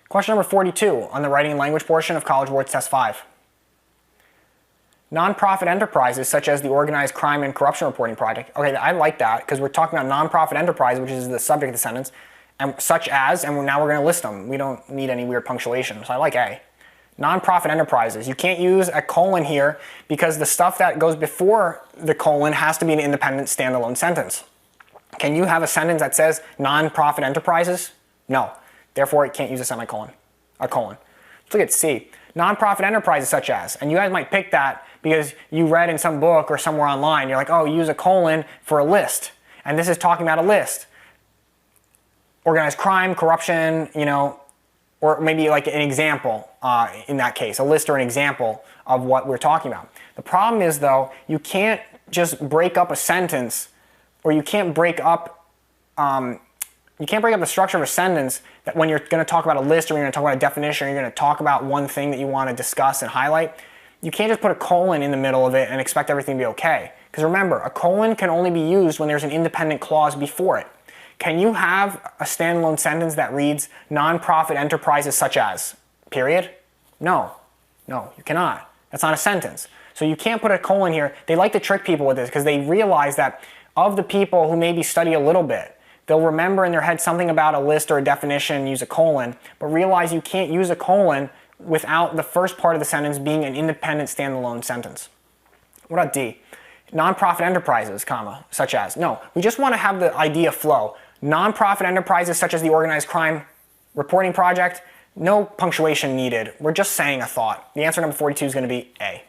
Question number 42 on the writing and language portion of College Board's Test 5. Nonprofit enterprises such as the Organized Crime and Corruption Reporting Project. Okay, I like that because we're talking about nonprofit enterprise, which is the subject of the sentence, and such as, and now we're going to list them. We don't need any weird punctuation, so I like A. Nonprofit enterprises. You can't use a colon here because the stuff that goes before the colon has to be an independent standalone sentence. Can you have a sentence that says nonprofit enterprises? No. Therefore, it can't use a semicolon, a colon. Let's look at C. Nonprofit enterprises such as, and you guys might pick that because you read in some book or somewhere online, you're like, oh, use a colon for a list. And this is talking about a list. Organized crime, corruption, or maybe like an example in that case, a list or an example of what we're talking about. The problem is though, you can't just break up a sentence, or you can't break up the structure of a sentence that when you're going to talk about a list, or you're going to talk about a definition, or you're going to talk about one thing that you want to discuss and highlight. You can't just put a colon in the middle of it and expect everything to be okay. Because remember, a colon can only be used when there's an independent clause before it. Can you have a standalone sentence that reads nonprofit enterprises such as, period? No, you cannot. That's not a sentence. So you can't put a colon here. They like to trick people with this because they realize that of the people who maybe study a little bit, they'll remember in their head something about a list or a definition and use a colon, but realize you can't use a colon without the first part of the sentence being an independent standalone sentence. What about D? Nonprofit enterprises, comma, such as. No, we just want to have the idea flow. Nonprofit enterprises such as the Organized Crime Reporting Project, no punctuation needed. We're just saying a thought. The answer number 42 is going to be A.